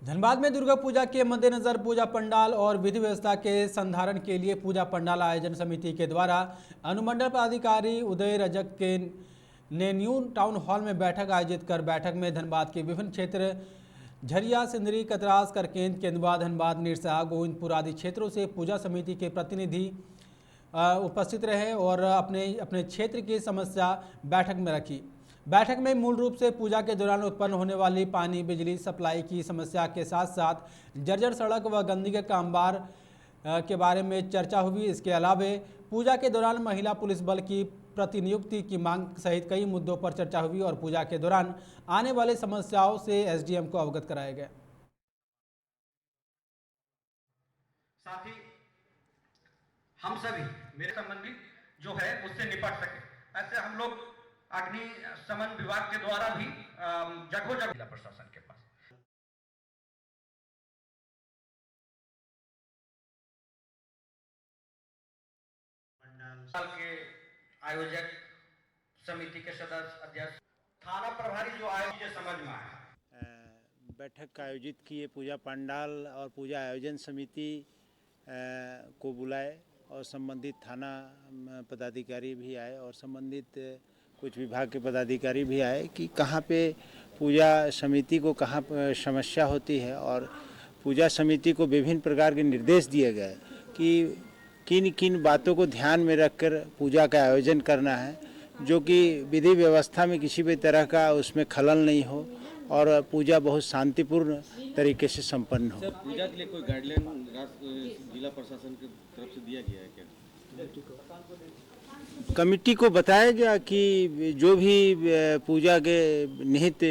धनबाद में दुर्गा पूजा के मद्देनजर पूजा पंडाल और विधि व्यवस्था के संधारण के लिए पूजा पंडाल आयोजन समिति के द्वारा अनुमंडल पदाधिकारी उदय रजक के ने न्यू टाउन हॉल में बैठक आयोजित कर बैठक में धनबाद के विभिन्न क्षेत्र झरिया, सिंदरी, कतरास, करकेंद, केंदुआ, धनबाद, निरसा, गोविंदपुर आदि क्षेत्रों से पूजा समिति के प्रतिनिधि उपस्थित रहे और अपने अपने क्षेत्र की समस्या बैठक में रखी। बैठक में मूल रूप से पूजा के दौरान उत्पन्न होने वाली पानी, बिजली सप्लाई की समस्या के साथ साथ जर्जर सड़क व गंदगी का अंबार के बारे में चर्चा हुई। इसके अलावा पूजा के दौरान महिला पुलिस बल की प्रतिनियुक्ति की मांग सहित कई मुद्दों पर चर्चा हुई और पूजा के दौरान आने वाली समस्याओं से एसडीएम को अवगत कराया गया। साथ ही हम सभी मेरे संबंधी जो है उससे निपट सके, ऐसे हम लोग अग्निशमन विभाग के द्वारा भी जगह जगह जिला प्रशासन के पास मंडल के आयोजक समिति के सदस्य, अध्यक्ष, थाना प्रभारी जो आयोजन समझ में आया। बैठक आयोजित किए, पूजा पंडाल और पूजा आयोजन समिति को बुलाए और संबंधित थाना पदाधिकारी भी आए और संबंधित कुछ विभाग के पदाधिकारी भी आए कि कहाँ पे पूजा समिति को कहाँ समस्या होती है और पूजा समिति को विभिन्न प्रकार के निर्देश दिए गए कि किन किन बातों को ध्यान में रखकर पूजा का आयोजन करना है, जो कि विधि व्यवस्था में किसी भी तरह का उसमें खलल नहीं हो और पूजा बहुत शांतिपूर्ण तरीके से संपन्न हो। सर, पूजा के लिए कोई गाइडलाइन जिला प्रशासन की तरफ से दिया गया है क्या? कमेटी को बताया गया कि जो भी पूजा के निहित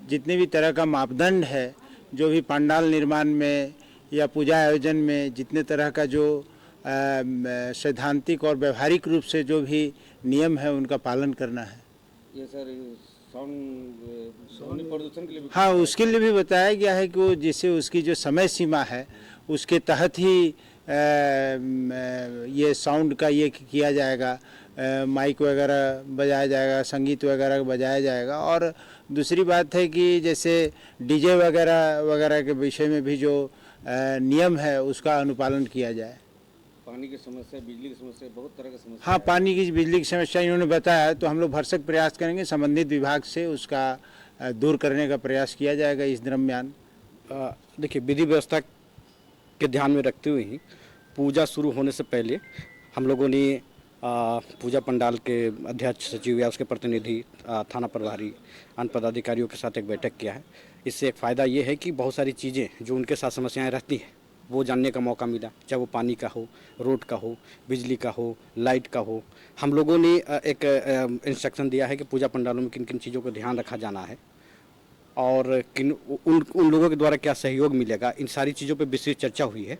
जितने भी तरह का मापदंड है, जो भी पंडाल निर्माण में या पूजा आयोजन में जितने तरह का जो सैद्धांतिक और व्यवहारिक रूप से जो भी नियम है उनका पालन करना है। ये सर ध्वनि प्रदूषण के लिए हाँ, उसके लिए भी बताया गया है कि वो जैसे उसकी जो समय सीमा है उसके तहत ही ये साउंड का ये किया जाएगा, माइक वगैरह बजाया जाएगा, संगीत वगैरह बजाया जाएगा। और दूसरी बात है कि जैसे डीजे वगैरह के विषय में भी जो नियम है उसका अनुपालन किया जाए। पानी की समस्या, बिजली की समस्या, बहुत तरह की समस्या। हाँ, पानी की, बिजली की समस्या इन्होंने बताया, तो हम लोग भरसक प्रयास करेंगे, संबंधित विभाग से उसका दूर करने का प्रयास किया जाएगा इस दरम्यान। देखिए, विधि व्यवस्था के ध्यान में रखते हुए ही पूजा शुरू होने से पहले हम लोगों ने पूजा पंडाल के अध्यक्ष, सचिव या उसके प्रतिनिधि, थाना प्रभारी, अन्य पदाधिकारियों के साथ एक बैठक किया है। इससे एक फ़ायदा ये है कि बहुत सारी चीज़ें जो उनके साथ समस्याएं रहती हैं वो जानने का मौका मिला, चाहे वो पानी का हो, रोड का हो, बिजली का हो, लाइट का हो। हम लोगों ने एक इंस्ट्रक्शन दिया है कि पूजा पंडालों में किन किन चीज़ों को ध्यान रखा जाना है और किन उन लोगों के द्वारा क्या सहयोग मिलेगा, इन सारी चीज़ों पर विस्तृत चर्चा हुई है।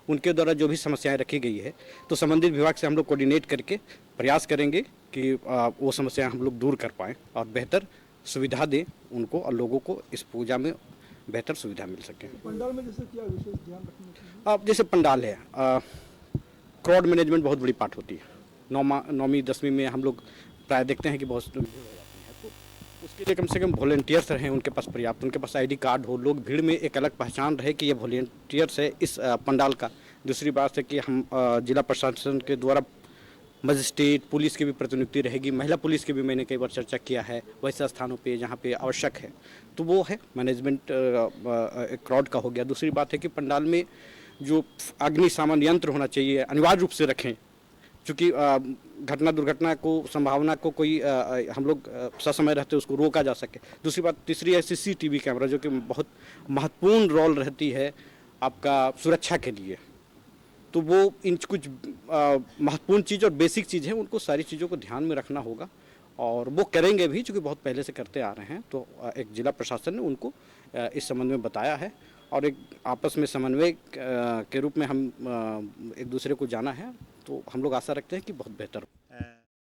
उनके द्वारा जो भी समस्याएं रखी गई है तो संबंधित विभाग से हम लोग कोऑर्डिनेट करके प्रयास करेंगे कि वो समस्याएं हम लोग दूर कर पाएँ और बेहतर सुविधा दें उनको और लोगों को इस पूजा में बेहतर सुविधा मिल सके। पंडाल में जैसे क्या विशेष ध्यान रखना चाहिए? अब जैसे पंडाल है, क्राउड मैनेजमेंट बहुत बड़ी पार्ट होती है। नौवीं 10वीं में हम लोग प्राय देखते हैं कि बहुत लोग तो उसके लिए कम से कम वॉलेंटियर्स रहें उनके पास पर्याप्त, उनके पास आईडी कार्ड हो, लोग भीड़ में एक अलग पहचान रहे कि ये वॉलेंटियर्स है इस पंडाल का। दूसरी बात है कि हम जिला प्रशासन के द्वारा मजिस्ट्रेट, पुलिस की भी प्रतिनियुक्ति रहेगी, महिला पुलिस की भी मैंने कई बार चर्चा किया है वैसे स्थानों पे जहाँ पे आवश्यक है, तो वो है मैनेजमेंट क्राउड का हो गया। दूसरी बात है कि पंडाल में जो अग्निशमन यंत्र होना चाहिए अनिवार्य रूप से रखें, क्योंकि घटना दुर्घटना को संभावना को कोई हम लोग ससमय रहते उसको रोका जा सके। दूसरी बात, तीसरी है CCTV कैमरा, जो कि बहुत महत्वपूर्ण रोल रहती है आपका सुरक्षा के लिए। तो वो इन कुछ महत्वपूर्ण चीज़ और बेसिक चीज़ है, उनको सारी चीज़ों को ध्यान में रखना होगा और वो करेंगे भी, चूँकि बहुत पहले से करते आ रहे हैं। तो एक जिला प्रशासन ने उनको इस संबंध में बताया है और एक आपस में समन्वय के रूप में हम एक दूसरे को जाना है, तो हम लोग आशा रखते हैं कि बहुत बेहतर हो।